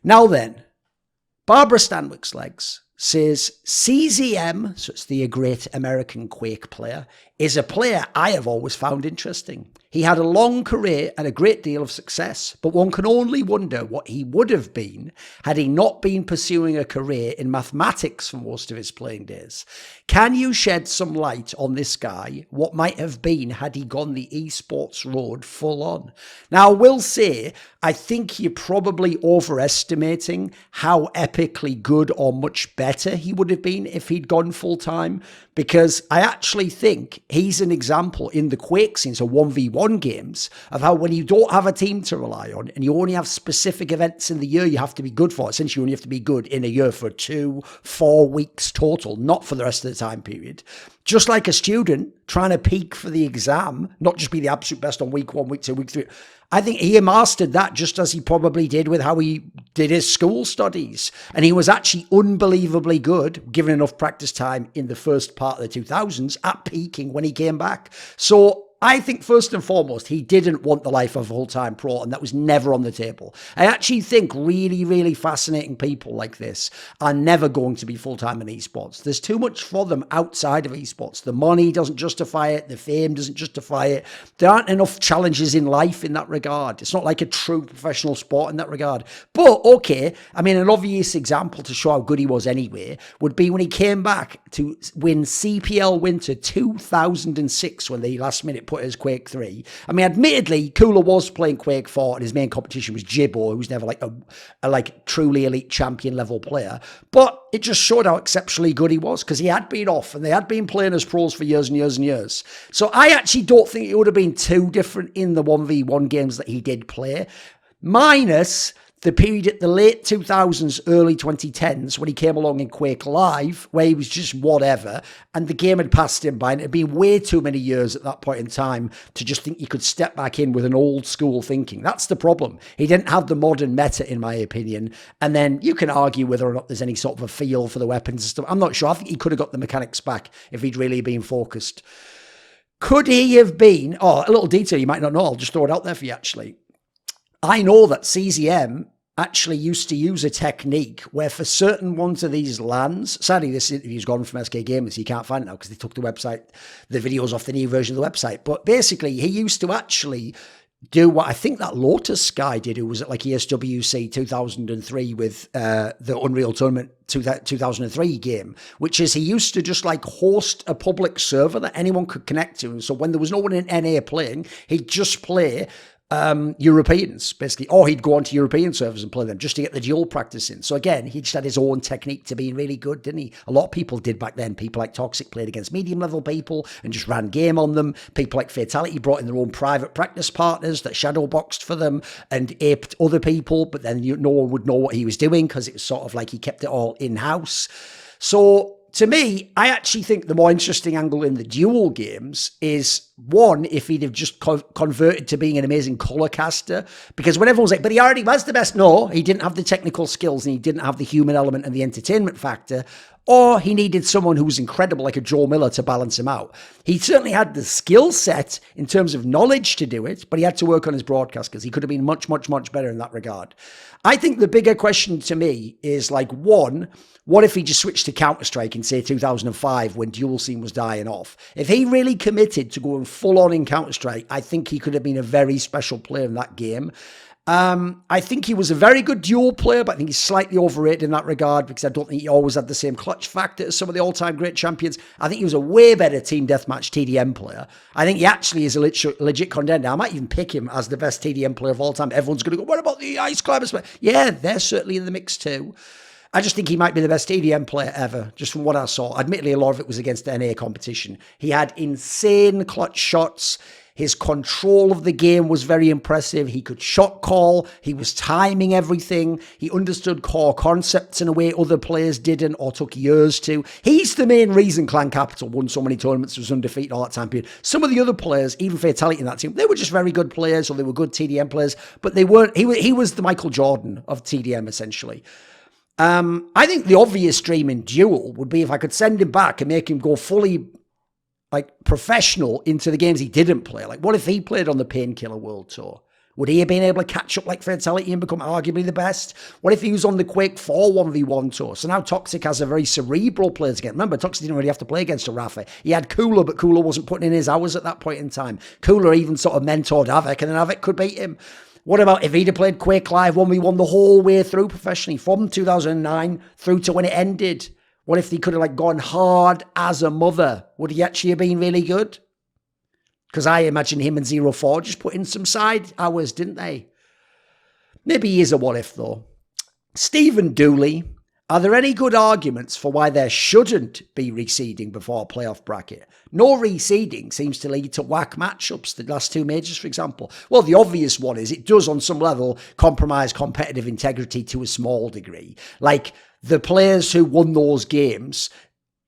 Now then, Barbara Stanwyck's Legs says CZM, so it's the great American Quake player, is a player I have always found interesting. He had a long career and a great deal of success, but one can only wonder what he would have been had he not been pursuing a career in mathematics for most of his playing days. Can you shed some light on this guy, what might have been had he gone the esports road full on? Now, I will say, I think you're probably overestimating how epically good or much better he would have been if he'd gone full time, because I actually think he's an example in the Quake scene, so 1v1 games, of how when you don't have a team to rely on and you only have specific events in the year you have to be good for, essentially you only have to be good in a year for 2-4 weeks total, not for the rest of the time period. Just like a student trying to peak for the exam, not just be the absolute best on week 1, week 2, week 3. I think he mastered that just as he probably did with how he did his school studies. And he was actually unbelievably good, given enough practice time in the first part of the 2000s, at peaking when he came back. So I think first and foremost, he didn't want the life of a full-time pro, and that was never on the table. I actually think really, really fascinating people like this are never going to be full-time in esports. There's too much for them outside of esports. The money doesn't justify it. The fame doesn't justify it. There aren't enough challenges in life in that regard. It's not like a true professional sport in that regard. But, okay, I mean, an obvious example to show how good he was anyway would be when he came back to win CPL Winter 2006 when they last minute put his Quake 3. I mean, admittedly, Cooler was playing Quake 4 and his main competition was Jibbo, who's never like a truly elite champion level player. But it just showed how exceptionally good he was, because he had been off and they had been playing as pros for years and years and years. So I actually don't think it would have been too different in the 1v1 games that he did play, minus the period at the late 2000s, early 2010s, when he came along in Quake Live, where he was just whatever, and the game had passed him by, and it had been way too many years at that point in time to just think you could step back in with an old school thinking. That's the problem. He didn't have the modern meta, in my opinion, and then you can argue whether or not there's any sort of a feel for the weapons and stuff. I'm not sure. I think he could have got the mechanics back if he'd really been focused. Could he have been, a little detail you might not know, I'll just throw it out there for you actually. I know that CZM actually used to use a technique where for certain ones of these LANs, sadly this interview's gone from SK Gamers, so you can't find it now because they took the videos off the new version of the website. But basically he used to actually do what I think that Lotus guy did, who was at like ESWC 2003 with the Unreal Tournament 2003 game, which is he used to just like host a public server that anyone could connect to. And so when there was no one in NA playing, he'd just play Europeans, basically, or he'd go onto European servers and play them just to get the dual practice in. So again, he just had his own technique to being really good, didn't he? A lot of people did back then. People like Toxic played against medium level people and just ran game on them. People like Fatality brought in their own private practice partners that shadow boxed for them and aped other people, but then no one would know what he was doing because it was sort of like he kept it all in-house. So to me, I actually think the more interesting angle in the duel games is, one, if he'd have just converted to being an amazing color caster, because when everyone's like, but he already was the best. No, he didn't have the technical skills and he didn't have the human element and the entertainment factor, or he needed someone who was incredible like a Joe Miller to balance him out. He certainly had the skill set in terms of knowledge to do it, but he had to work on his broadcast because he could have been much, much, much better in that regard. I think the bigger question to me is like, one, what if he just switched to Counter-Strike in, say, 2005 when dual scene was dying off? If he really committed to going full on in Counter-Strike, I think he could have been a very special player in that game. I think he was a very good duel player, but I think he's slightly overrated in that regard because I don't think he always had the same clutch factor as some of the all-time great champions. I think he was a way better team deathmatch TDM player. I think he actually is a legit contender. I might even pick him as the best TDM player of all time. Everyone's going to go, what about the Ice Climbers? Yeah, they're certainly in the mix too. I just think he might be the best TDM player ever, just from what I saw. Admittedly, a lot of it was against NA competition. He had insane clutch shots. His control of the game was very impressive. He could shot call. He was timing everything. He understood core concepts in a way other players didn't or took years to. He's the main reason Clan Capital won so many tournaments, was undefeated all that time period. Some of the other players, even Fatality in that team, they were just very good players or they were good TDM players, but they weren't. He was the Michael Jordan of TDM, essentially. I think the obvious dream in duel would be if I could send him back and make him go fully like professional into the games he didn't play. Like, what if he played on the Painkiller World Tour? Would he have been able to catch up like Fatality and become arguably the best? What if he was on the Quake 4 1v1 tour? So now Toxic has a very cerebral player to get. Remember, Toxic didn't really have to play against a Rafa. He had Cooler, but Cooler wasn't putting in his hours at that point in time. Cooler even sort of mentored Havoc, and then Havoc could beat him. What about if he'd have played Quake Live 1v1 the whole way through professionally, from 2009 through to when it ended? What if he could have like gone hard as a mother? Would he actually have been really good? Because I imagine him and 04 just put in some side hours, didn't they? Maybe he is a what if, though. Stephen Dooley, are there any good arguments for why there shouldn't be reseeding before a playoff bracket? No reseeding seems to lead to whack matchups, the last two majors, for example. Well, the obvious one is it does, on some level, compromise competitive integrity to a small degree. Like, the players who won those games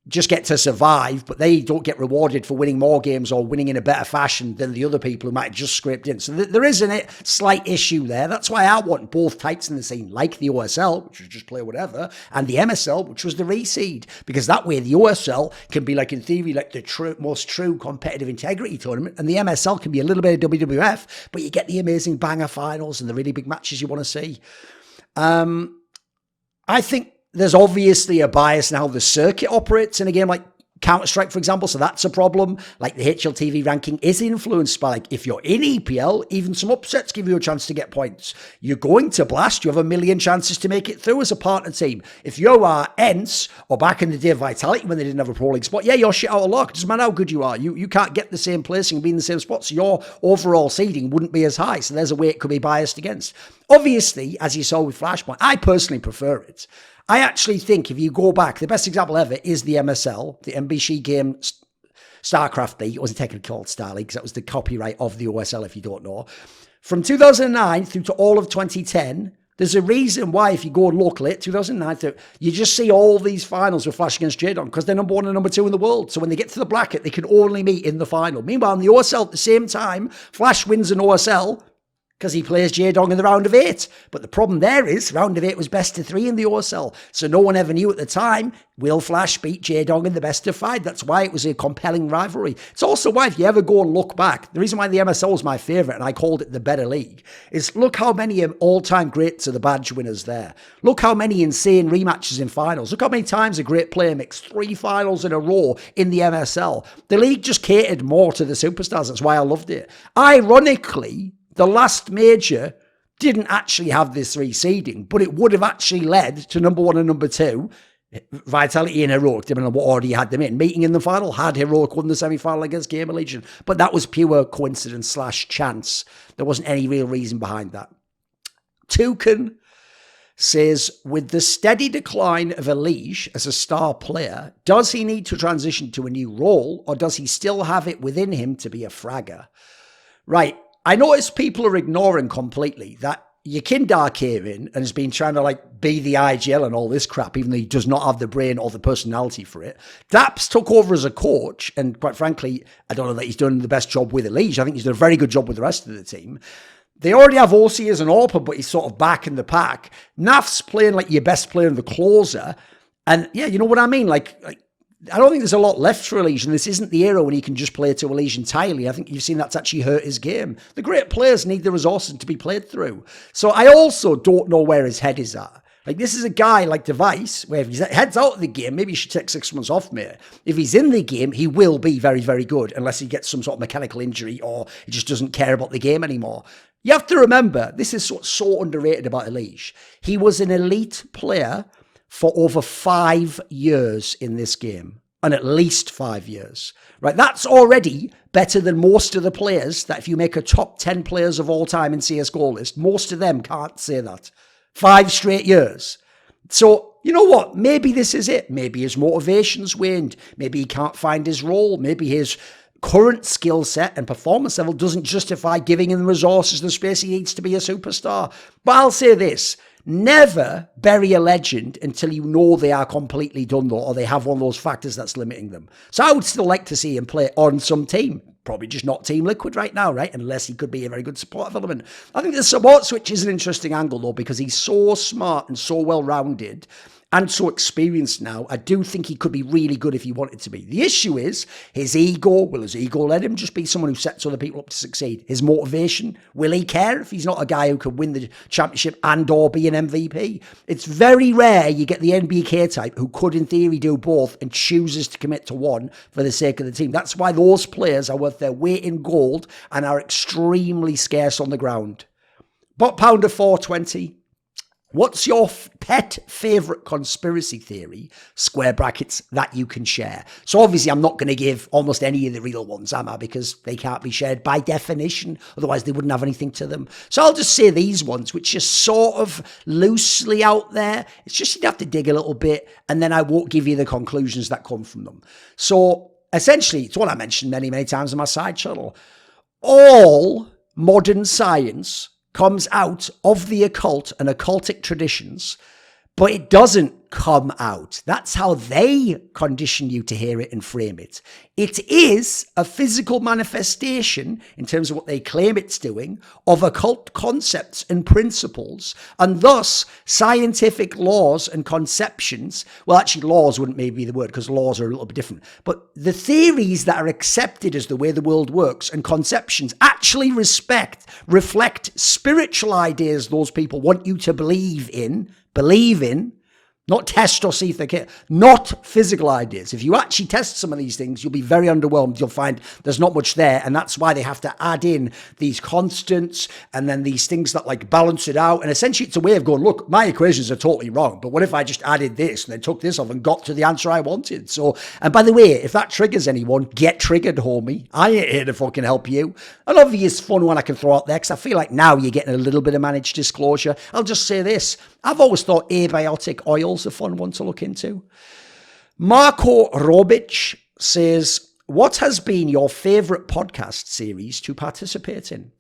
just get to survive, but they don't get rewarded for winning more games or winning in a better fashion than the other people who might have just scraped in. So there is a slight issue there. That's why I want both types in the scene, like the OSL, which was just play whatever, and the MSL, which was the reseed, because that way the OSL can be like, in theory, like the most true competitive integrity tournament, and the MSL can be a little bit of WWF, but you get the amazing banger finals and the really big matches you want to see. I think there's obviously a bias in how the circuit operates in a game like Counter-Strike, for example, so that's a problem. Like, the HLTV ranking is influenced by, like, if you're in EPL, even some upsets give you a chance to get points. You're going to Blast, you have a million chances to make it through as a partner team. If you are ENCE, or back in the day of Vitality when they didn't have a Pro League spot, yeah, you're shit out of luck. It doesn't matter how good you are. You can't get the same placing and be in the same spot, so your overall seeding wouldn't be as high. So there's a way it could be biased against. Obviously, as you saw with Flashpoint, I personally prefer it. I actually think if you go back, the best example ever is the MSL, the MBC game StarCraft League. It wasn't technically called Star League because that was the copyright of the OSL, if you don't know. From 2009 through to all of 2010, there's a reason why, if you go locally, 2009, you just see all these finals with Flash against J-Dong because they're number 1 and number 2 in the world. So when they get to the bracket, they can only meet in the final. Meanwhile, in the OSL, at the same time, Flash wins an OSL because he plays J-Dong in the round of 8. But the problem there is, round of 8 was best of 3 in the OSL. So no one ever knew at the time, will Flash beat J-Dong in the best of 5? That's why it was a compelling rivalry. It's also why, if you ever go and look back, the reason why the MSL was my favourite, and I called it the better league, is look how many all-time greats are the badge winners there. Look how many insane rematches in finals. Look how many times a great player makes 3 finals in a row in the MSL. The league just catered more to the superstars. That's why I loved it. Ironically, the last major didn't actually have this reseeding, but it would have actually led to number 1 and number 2, Vitality and Heroic, depending on what order you had them in, meeting in the final. Had Heroic won the semi-final against Gamer Legion, but that was pure coincidence / chance. There wasn't any real reason behind that. Toucan says, with the steady decline of EliGEs as a star player, does he need to transition to a new role, or does he still have it within him to be a fragger? Right. I notice people are ignoring completely that Yakindar came in and has been trying to like be the IGL and all this crap, even though he does not have the brain or the personality for it. Daps took over as a coach, and quite frankly, I don't know that he's done the best job with EliGEs. I think he's done a very good job with the rest of the team. They already have OC as an AWPer, but he's sort of back in the pack. Naf's playing like your best player and the closer. And yeah, you know what I mean? Like I don't think there's a lot left for EliGEs, and this isn't the era when he can just play to EliGEs entirely. I think you've seen that's actually hurt his game. The great players need the resources to be played through. So I also don't know where his head is at. Like, this is a guy like Device, where if his head's out of the game, maybe he should take 6 months off, mate. If he's in the game, he will be very, very good, unless he gets some sort of mechanical injury or he just doesn't care about the game anymore. You have to remember, this is so underrated about EliGEs. He was an elite player for over 5 years in this game, and at least 5 years, right? That's already better than most of the players that, if you make a top 10 players of all time in CSGO list, most of them can't say that. 5 straight years. So, you know what? Maybe this is it. Maybe his motivation's waned. Maybe he can't find his role. Maybe his current skill set and performance level doesn't justify giving him the resources, the space he needs to be a superstar. But I'll say this. Never bury a legend until you know they are completely done, though, or they have one of those factors that's limiting them. So I would still like to see him play on some team. Probably just not Team Liquid right now, right? Unless he could be a very good support element. I think the support switch is an interesting angle, though, because he's so smart and so well-rounded. and so experienced now, I do think he could be really good if he wanted to be. The issue is his ego. Will his ego let him just be someone who sets other people up to succeed? His motivation. Will he care if he's not a guy who could win the championship and or be an MVP? It's very rare you get the NBK type who could in theory do both and chooses to commit to one for the sake of the team. That's why those players are worth their weight in gold and are extremely scarce on the ground. Bot Pounder 420. What's your pet favourite conspiracy theory, square brackets, that you can share? So obviously I'm not going to give almost any of the real ones, am I? Because they can't be shared by definition. Otherwise they wouldn't have anything to them. So I'll just say these ones, which are sort of loosely out there. It's just you'd have to dig a little bit and then I won't give you the conclusions that come from them. So essentially, it's what I mentioned many, many times on my side channel. All modern science comes out of the occult and occultic traditions, but it doesn't come out. That's how they condition you to hear it and frame it. It is a physical manifestation, in terms of what they claim it's doing, of occult concepts and principles, and thus scientific laws and conceptions. Well, actually, laws wouldn't maybe be the word, because laws are a little bit different. But the theories that are accepted as the way the world works and conceptions actually reflect spiritual ideas those people want you to believe in, not test or see if they care, not physical ideas. If you actually test some of these things, you'll be very underwhelmed. You'll find there's not much there, and that's why they have to add in these constants and then these things that like balance it out. And essentially it's a way of going, look, my equations are totally wrong, but what if I just added this and then took this off and got to the answer I wanted? So, and by the way, if that triggers anyone, get triggered, homie. I ain't here to fucking help you. An obvious fun one I can throw out there, because I feel like now you're getting a little bit of managed disclosure. I'll just say this. I've always thought abiotic oil's a fun one to look into. Marco Robic says, what has been your favourite podcast series to participate in?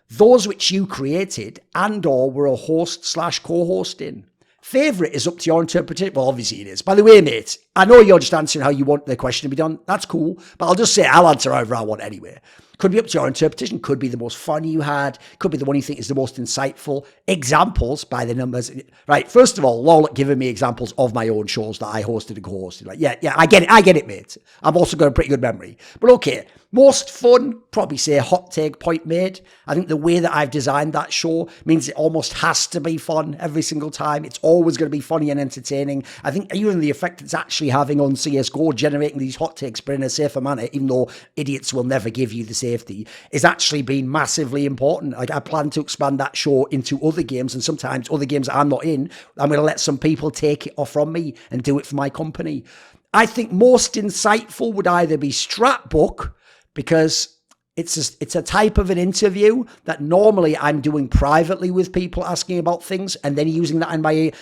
Those which you created and or were a host/co-host in. Favourite is up to your interpretation. Well, obviously it is. By the way, mate, I know you're just answering how you want the question to be done. That's cool. But I'll just say I'll answer however I want anyway. Could be up to your interpretation. Could be the most fun you had. Could be the one you think is the most insightful. Examples by the numbers. Right. First of all, Lol giving me examples of my own shows that I hosted and co-hosted. Like, yeah, I get it, mate. I've also got a pretty good memory. But okay. Most fun, probably say a hot take, point made. I think the way that I've designed that show means it almost has to be fun every single time. It's always going to be funny and entertaining. I think even the effect it's actually having on CSGO, generating these hot takes, but in a safer manner, even though idiots will never give you the safety, is actually been massively important. Like, I plan to expand that show into other games, and sometimes other games I'm not in, I'm going to let some people take it off from me and do it for my company. I think most insightful would either be Stratbook, because it's a type of an interview that normally I'm doing privately with people asking about things and then using that in my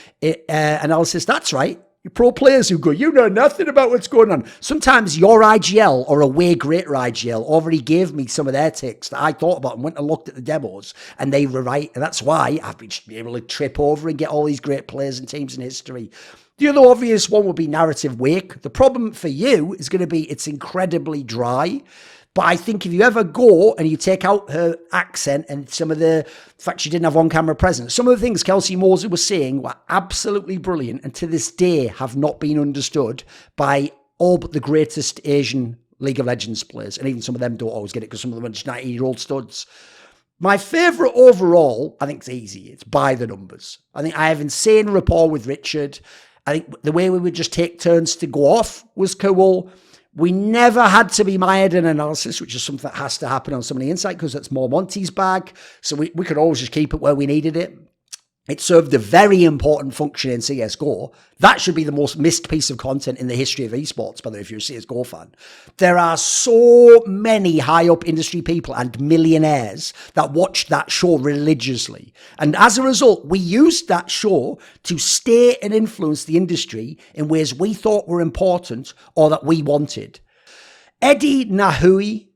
analysis. That's right. You pro players who go, you know nothing about what's going on. Sometimes your IGL or a way greater IGL already gave me some of their ticks that I thought about and went and looked at the demos, and they were right. And that's why I've been able to trip over and get all these great players and teams in history. The other obvious one would be Narrative Wake. The problem for you is going to be it's incredibly dry. But I think if you ever go and you take out her accent and some of the fact she didn't have on-camera presence, some of the things Kelsey Mosley was saying were absolutely brilliant and to this day have not been understood by all but the greatest Asian League of Legends players. And even some of them don't always get it because some of them are just 19-year-old studs. My favourite overall, I think it's easy. It's By the Numbers. I think I have insane rapport with Richard. I think the way we would just take turns to go off was cool. We never had to be mired in analysis, which is something that has to happen on Somebody Insight because that's more Monty's bag. So we could always just keep it where we needed it. It served a very important function in CSGO. That should be the most missed piece of content in the history of esports, by the way, if you're a CSGO fan. There are so many high-up industry people and millionaires that watched that show religiously. And as a result, we used that show to steer and influence the industry in ways we thought were important or that we wanted. Eddie Nahui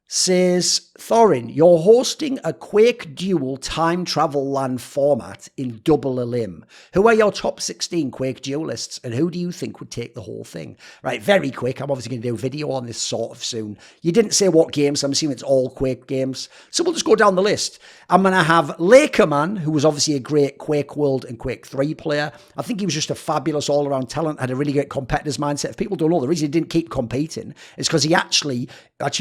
says, Thorin, you're hosting a Quake Duel time travel LAN format in double a limb. Who are your top 16 Quake duelists and who do you think would take the whole thing? Right, very quick. I'm obviously going to do a video on this sort of soon. You didn't say what games. I'm assuming it's all Quake games. So we'll just go down the list. I'm going to have Lakerman, who was obviously a great Quake World and Quake 3 player. I think he was just a fabulous all-around talent, had a really great competitor's mindset. If people don't know, the reason he didn't keep competing is because he actually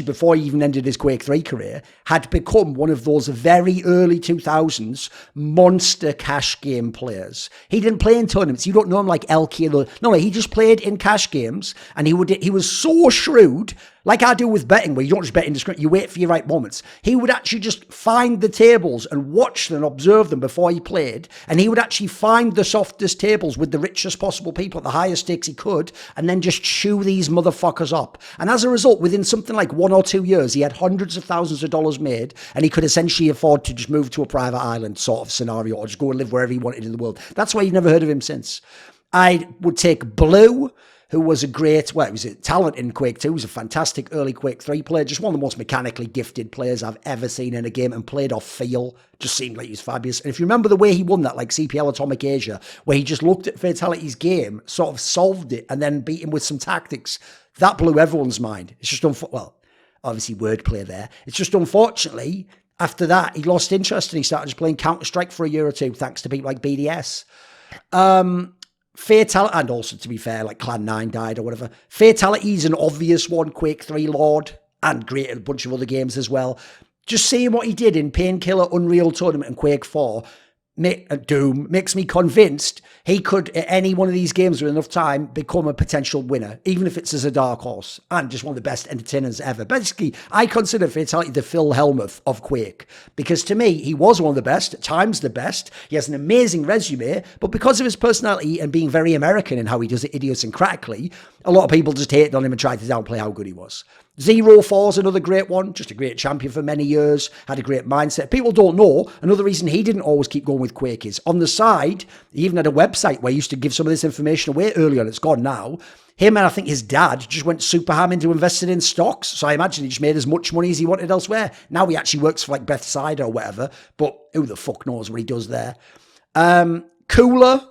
before he even ended his Quake 3 career, had become one of those very early 2000s monster cash game players. He didn't play in tournaments. You don't know him like Elke. No, he just played in cash games, and he was so shrewd, like I do with betting, where you don't just bet indiscriminately, you wait for your right moments. He would actually just find the tables and watch them and observe them before he played, and he would actually find the softest tables with the richest possible people at the highest stakes he could, and then just chew these motherfuckers up. And as a result, within something like 1 or 2 years, he had hundreds of thousands of dollars made, and he could essentially afford to just move to a private island sort of scenario, or just go and live wherever he wanted in the world. That's why you've never heard of him since. I would take Blue, who was a great, well, he was a talent in Quake 2. He was a fantastic early Quake 3 player, just one of the most mechanically gifted players I've ever seen in a game, and played off feel. Just seemed like he was fabulous. And if you remember the way he won that, like CPL Atomic Asia, where he just looked at Fatality's game, sort of solved it, and then beat him with some tactics, that blew everyone's mind. It's just, well, obviously wordplay there. It's just unfortunately, after that, he lost interest and he started just playing Counter-Strike for a year or two, thanks to people like BDS. Fatality, and also to be fair, like Clan 9 died or whatever. Fatality's an obvious one, Quake 3 Lord, and great at a bunch of other games as well. Just seeing what he did in Painkiller, Unreal Tournament, and Quake 4, Doom, makes me convinced he could, at any one of these games with enough time, become a potential winner, even if it's as a dark horse, and just one of the best entertainers ever. Basically, I consider Fatality the Phil Hellmuth of Quake, because to me, he was one of the best, at times the best. He has an amazing resume, but because of his personality and being very American in how he does it idiosyncratically, a lot of people just hated on him and tried to downplay how good he was. 04 is another great one, just a great champion for many years, had a great mindset. People don't know, another reason he didn't always keep going with Quake is, on the side, he even had a website where he used to give some of this information away earlier, and it's gone now. Him and I think his dad just went super ham into investing in stocks, so I imagine he just made as much money as he wanted elsewhere. Now he actually works for like Bethsaida or whatever, but who the fuck knows what he does there. Cooler,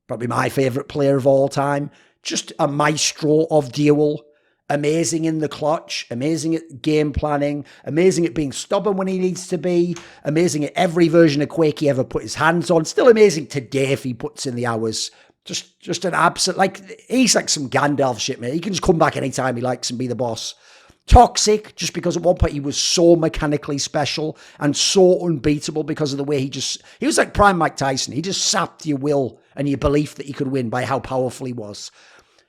probably my favourite player of all time, just a maestro of duel. Amazing in the clutch, amazing at game planning, amazing at being stubborn when he needs to be, amazing at every version of Quake he ever put his hands on, still amazing today if he puts in the hours. Just an absolute, like, he's like some Gandalf shit, man. He can just come back anytime he likes and be the boss. Toxic, just because at one point he was so mechanically special and so unbeatable because of the way he was like prime Mike Tyson. He just sapped your will and your belief that he could win by how powerful he was.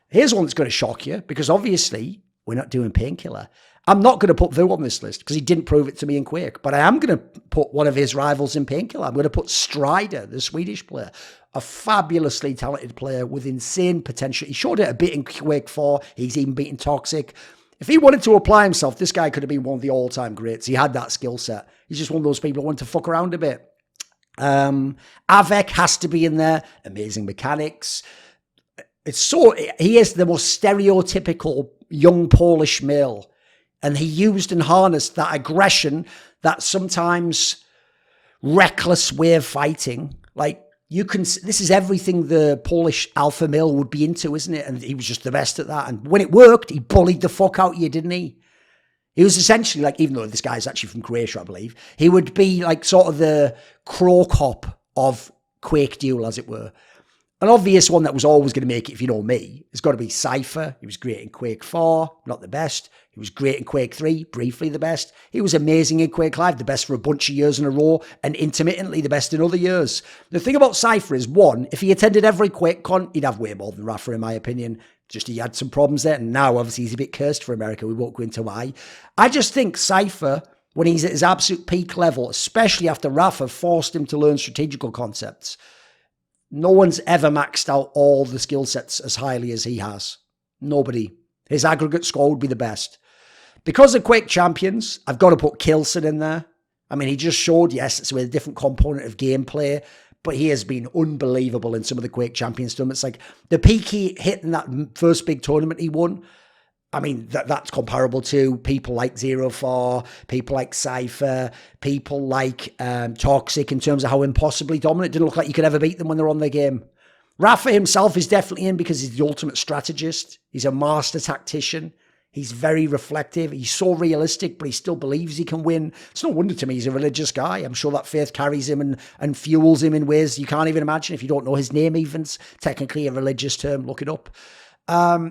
Here's one that's going to shock you, because obviously we're not doing Painkiller. I'm not going to put Vu on this list because he didn't prove it to me in Quake, but I am going to put one of his rivals in Painkiller. I'm going to put Strider, the Swedish player, a fabulously talented player with insane potential. He showed it a bit in Quake 4. He's even beaten Toxic. If he wanted to apply himself, this guy could have been one of the all-time greats. He had that skill set. He's just one of those people who want to fuck around a bit. Avec has to be in there. Amazing mechanics. He is the most stereotypical young Polish male, and he used and harnessed that aggression, that sometimes reckless way of fighting. Like, this is everything the Polish alpha male would be into, isn't it? And he was just the best at that. And when it worked, he bullied the fuck out of you, didn't he? He was essentially like, even though this guy's actually from Croatia, I believe, he would be like sort of the Crow Cop of Quake Duel, as it were. An obvious one that was always going to make it, if you know me, has got to be Cypher. He was great in Quake 4, not the best. He was great in Quake 3, briefly the best. He was amazing in Quake Live, the best for a bunch of years in a row, and intermittently the best in other years. The thing about Cypher is, one, if he attended every Quake con, he'd have way more than Rafa, in my opinion. Just he had some problems there, and now obviously he's a bit cursed for America. We won't go into why. I just think Cypher, when he's at his absolute peak level, especially after Rafa forced him to learn strategical concepts, no one's ever maxed out all the skill sets as highly as he has. Nobody. His aggregate score would be the best. Because of Quake Champions, I've got to put Kilson in there. I mean, he just showed, yes, it's with a different component of gameplay, but he has been unbelievable in some of the Quake Champions tournaments. Like, the peak he hit in that first big tournament he won, I mean, that's comparable to people like 04, people like Cypher, people like Toxic in terms of how impossibly dominant. It didn't look like you could ever beat them when they're on their game. Rafa himself is definitely in because he's the ultimate strategist. He's a master tactician. He's very reflective. He's so realistic, but he still believes he can win. It's no wonder to me he's a religious guy. I'm sure that faith carries him and fuels him in ways you can't even imagine. If you don't know his name even, it's technically a religious term. Look it up.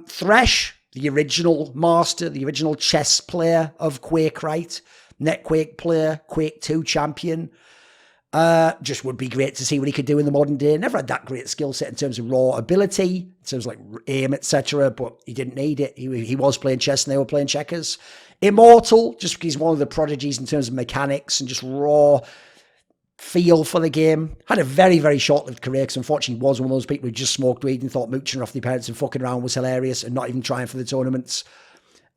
Thresh, the original master, the original chess player of Quake, right? NetQuake player, Quake 2 champion. Just would be great to see what he could do in the modern day. Never had that great skill set in terms of raw ability, in terms of like aim, etc. But he didn't need it. He was playing chess and they were playing checkers. Immortal, just because he's one of the prodigies in terms of mechanics and just raw feel for the game. Had a very, very short-lived career because unfortunately he was one of those people who just smoked weed and thought mooching off their parents and fucking around was hilarious and not even trying for the tournaments.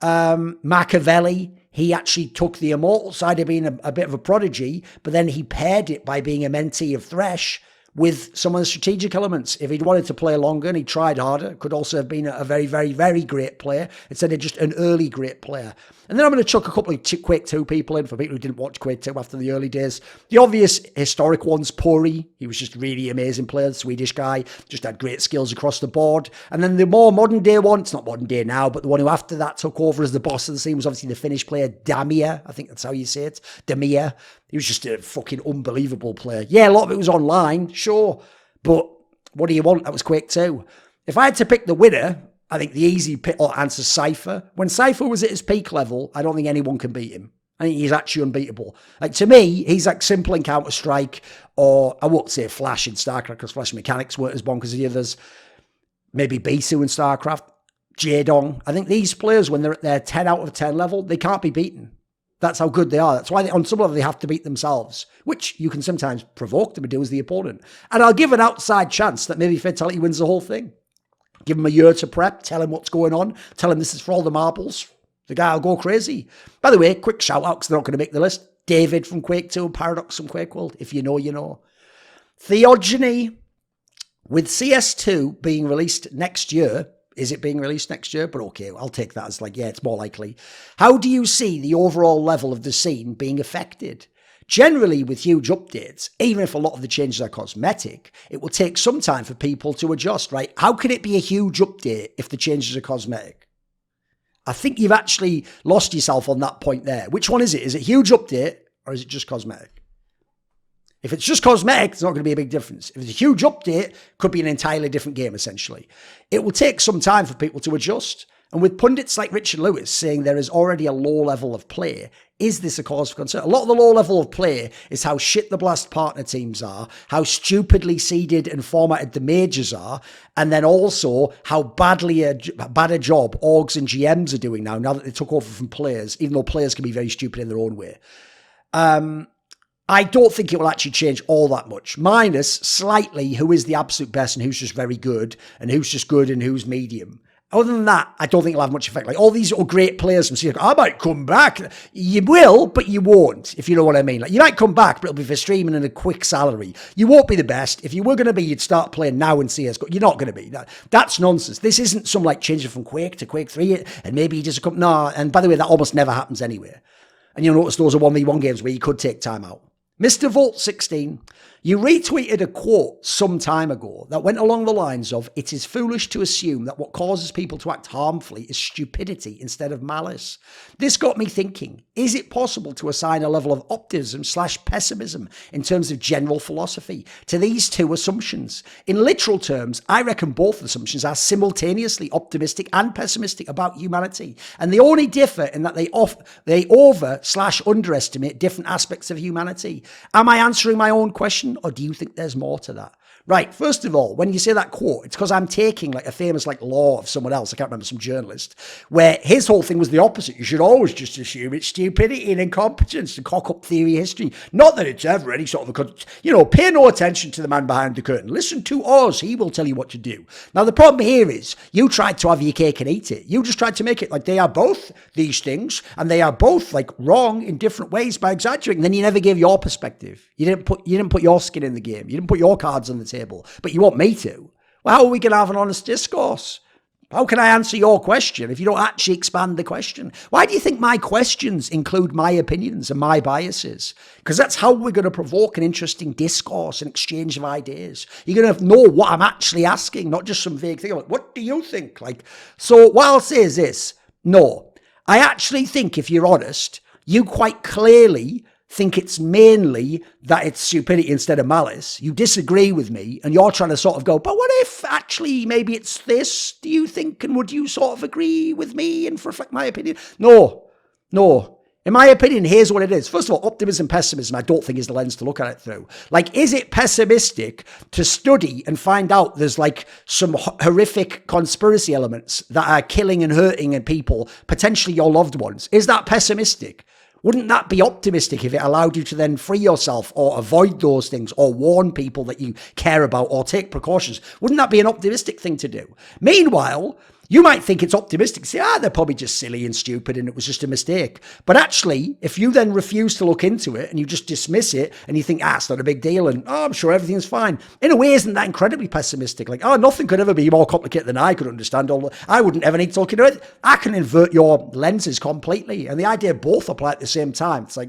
Machiavelli, he actually took the immortal side of being a bit of a prodigy, but then he paired it by being a mentee of Thresh with some of the strategic elements. If he'd wanted to play longer and he tried harder, could also have been a very, very, very great player instead of just an early great player. And then I'm going to chuck a couple of Quake 2 people in for people who didn't watch Quake 2 after the early days. The obvious historic ones, Pori. He was just really amazing player, the Swedish guy. Just had great skills across the board. And then the more modern day one, it's not modern day now, but the one who after that took over as the boss of the scene was obviously the Finnish player, Damir. I think that's how you say it. Damir. He was just a fucking unbelievable player. Yeah, a lot of it was online, sure. But what do you want? That was Quake 2. If I had to pick the winner, I think the easy answer is Cypher. When Cypher was at his peak level, I don't think anyone can beat him. I think he's actually unbeatable. Like, to me, he's like simple in Counter-Strike, or I won't say Flash in StarCraft because Flash mechanics weren't as bonkers as the others. Maybe Bisu in StarCraft, Jaedong. I think these players, when they're at their 10 out of 10 level, they can't be beaten. That's how good they are. That's why on some level they have to beat themselves, which you can sometimes provoke them to do as the opponent. And I'll give an outside chance that maybe Fatality wins the whole thing. Give him a year to prep, tell him what's going on, tell him this is for all the marbles. The guy will go crazy. By the way, quick shout out because they're not going to make the list. David from Quake 2 and Paradox from Quake World. If you know, you know. Theogony, with CS2 being released next year. Is it being released next year? But okay, I'll take that as like, yeah, it's more likely. How do you see the overall level of the scene being affected? Generally, with huge updates, even if a lot of the changes are cosmetic, it will take some time for people to adjust, right? How can it be a huge update if the changes are cosmetic? I think you've actually lost yourself on that point there. Which one is it? Is it a huge update or is it just cosmetic? If it's just cosmetic, it's not going to be a big difference. If it's a huge update, it could be an entirely different game, essentially. It will take some time for people to adjust. And with pundits like Richard Lewis saying there is already a low level of play, is this a cause for concern? A lot of the low level of play is how shit the Blast partner teams are, how stupidly seeded and formatted the majors are, and then also how bad a job orgs and GMs are doing now that they took over from players, even though players can be very stupid in their own way. I don't think it will actually change all that much, minus slightly who is the absolute best and who's just very good and who's just good and who's medium. Other than that, I don't think it'll have much effect. Like all these are great players from CSGO, I might come back. You will, but you won't, if you know what I mean. Like you might come back, but it'll be for streaming and a quick salary. You won't be the best. If you were going to be, you'd start playing now in CSGO. You're not going to be. That's nonsense. This isn't some like changing from Quake to Quake 3 and maybe you just come. No, and by the way, that almost never happens anyway. And you'll notice those are 1v1 games where you could take time out. Mr. Volt 16, you retweeted a quote some time ago that went along the lines of, it is foolish to assume that what causes people to act harmfully is stupidity instead of malice. This got me thinking, is it possible to assign a level of optimism/pessimism in terms of general philosophy to these two assumptions? In literal terms, I reckon both assumptions are simultaneously optimistic and pessimistic about humanity, and they only differ in that they over/underestimate different aspects of humanity. Am I answering my own question, or do you think there's more to that? Right, first of all, when you say that quote, it's because I'm taking like a famous like law of someone else, I can't remember, some journalist, where his whole thing was the opposite. You should always just assume it's stupidity and incompetence to cock up theory history. Not that it's ever any sort of, pay no attention to the man behind the curtain. Listen to us, he will tell you what to do. Now the problem here is, you tried to have your cake and eat it. You just tried to make it like they are both these things, and they are both like wrong in different ways by exaggerating. Then you never gave your perspective. You didn't put your skin in the game. You didn't put your cards on the table, but you want me to. Well, how are we going to have an honest discourse? How can I answer your question if you don't actually expand the question? Why do you think my questions include my opinions and my biases? Because that's how we're going to provoke an interesting discourse and exchange of ideas. You're going to know what I'm actually asking, not just some vague thing like, what do you think? So what I'll say is this. No, I actually think if you're honest, you quite clearly think it's mainly that it's stupidity instead of malice. You disagree with me and you're trying to sort of go, but what if actually maybe it's this? Do you think, and would you sort of agree with me and reflect my opinion? No. In my opinion, here's what it is. First of all, optimism, pessimism, I don't think is the lens to look at it through. Is it pessimistic to study and find out there's some horrific conspiracy elements that are killing and hurting people, potentially your loved ones? Is that pessimistic? Wouldn't that be optimistic if it allowed you to then free yourself or avoid those things or warn people that you care about or take precautions? Wouldn't that be an optimistic thing to do? Meanwhile, you might think it's optimistic. Say, they're probably just silly and stupid and it was just a mistake. But actually, if you then refuse to look into it and you just dismiss it and you think, it's not a big deal and, I'm sure everything's fine. In a way, isn't that incredibly pessimistic? Nothing could ever be more complicated than I could understand. I wouldn't ever need to look into it. I can invert your lenses completely. And the idea both apply at the same time. It's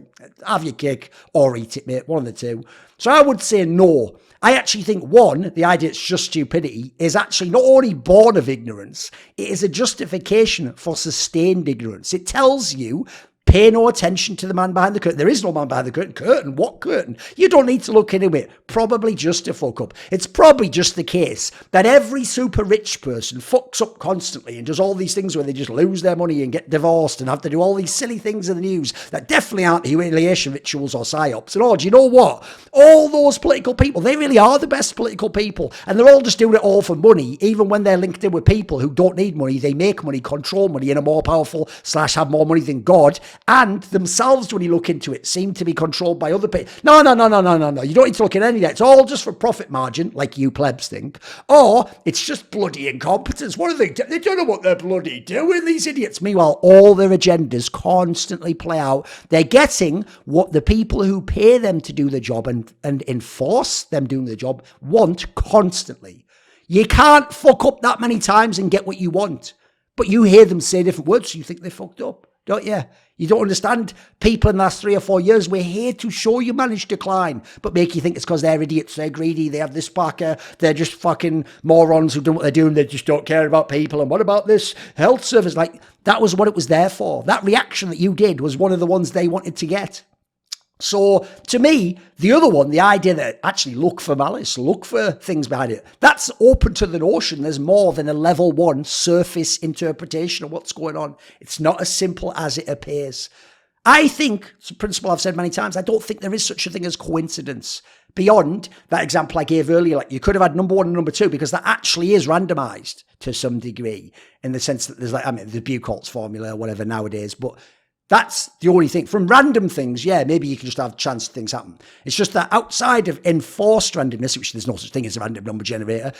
have your cake or eat it, mate. One of the two. So I would say no. I actually think, one, the idea it's just stupidity is actually not only born of ignorance, it is a justification for sustained ignorance. It tells you, pay no attention to the man behind the curtain. There is no man behind the curtain. Curtain? What curtain? You don't need to look into it. Probably just a fuck up. It's probably just the case that every super rich person fucks up constantly and does all these things where they just lose their money and get divorced and have to do all these silly things in the news that definitely aren't humiliation rituals or psyops. And do you know what? All those political people, they really are the best political people. And they're all just doing it all for money, even when they're linked in with people who don't need money. They make money, control money, and are more powerful / have more money than God. And themselves, when you look into it, seem to be controlled by other people. No. You don't need to look at any of that. It's all just for profit margin, like you plebs think. Or it's just bloody incompetence. What are they? They don't know what they're bloody doing, these idiots. Meanwhile, all their agendas constantly play out. They're getting what the people who pay them to do the job and enforce them doing the job want constantly. You can't fuck up that many times and get what you want. But you hear them say different words, so you think they fucked up, don't you? You don't understand people in the last 3 or 4 years. We're here to show you managed decline, but make you think it's because they're idiots, they're greedy, they have this backer, they're just fucking morons who do what they're doing, they just don't care about people. And what about this health service? That was what it was there for. That reaction that you did was one of the ones they wanted to get. So to me, the other one, the idea that actually look for malice, look for things behind it, that's open to the notion there's more than a level 1 surface interpretation of what's going on. It's not as simple as it appears. I think, it's a principle I've said many times, I don't think there is such a thing as coincidence. Beyond that example I gave earlier, you could have had number 1 and number 2 because that actually is randomized to some degree in the sense that there's the Buchholz formula or whatever nowadays, but that's the only thing. From random things, maybe you can just have chance things happen. It's just that outside of enforced randomness, which there's no such thing as a random number generator,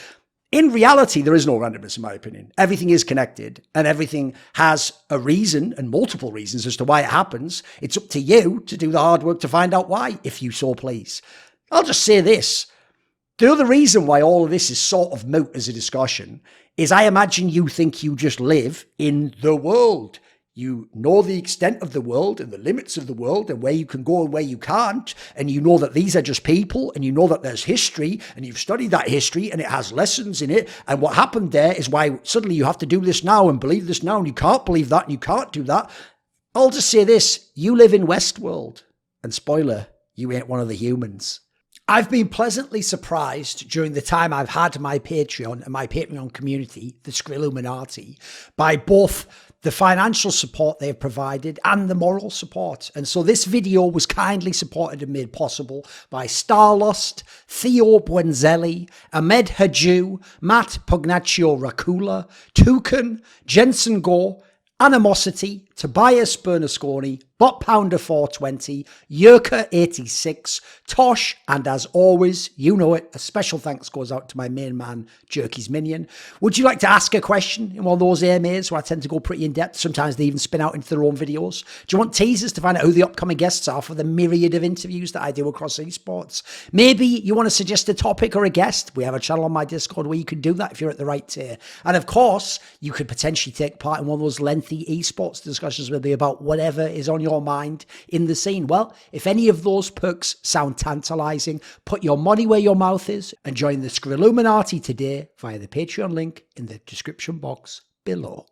in reality, there is no randomness, in my opinion. Everything is connected and everything has a reason and multiple reasons as to why it happens. It's up to you to do the hard work to find out why, if you so please. I'll just say this. The other reason why all of this is sort of moot as a discussion is I imagine you think you just live in the world. You know the extent of the world and the limits of the world and where you can go and where you can't. And you know that these are just people and you know that there's history and you've studied that history and it has lessons in it. And what happened there is why suddenly you have to do this now and believe this now and you can't believe that and you can't do that. I'll just say this, you live in Westworld. And spoiler, you ain't one of the humans. I've been pleasantly surprised during the time I've had my Patreon and my Patreon community, the Skrilluminati, by both the financial support they've provided and the moral support. And so this video was kindly supported and made possible by Starlust, Theo Buenzli, Ahmed Hadjou, Matt Pugnatio Rajcula, Torin, Jensen Goh, Animosity, Tobias Bernasconi, Bot Pounder 420, Yurka 86, Tosh, and as always, you know it, a special thanks goes out to my main man, Jerky's Minion. Would you like to ask a question in one of those AMAs where I tend to go pretty in depth? Sometimes they even spin out into their own videos. Do you want teasers to find out who the upcoming guests are for the myriad of interviews that I do across esports? Maybe you want to suggest a topic or a guest? We have a channel on my Discord where you can do that if you're at the right tier. And of course, you could potentially take part in one of those lengthy esports discussions with me about whatever is on your mind in the scene. Well, if any of those perks sound tantalizing, put your money where your mouth is and join the Skrilluminati today via the Patreon link in the description box below.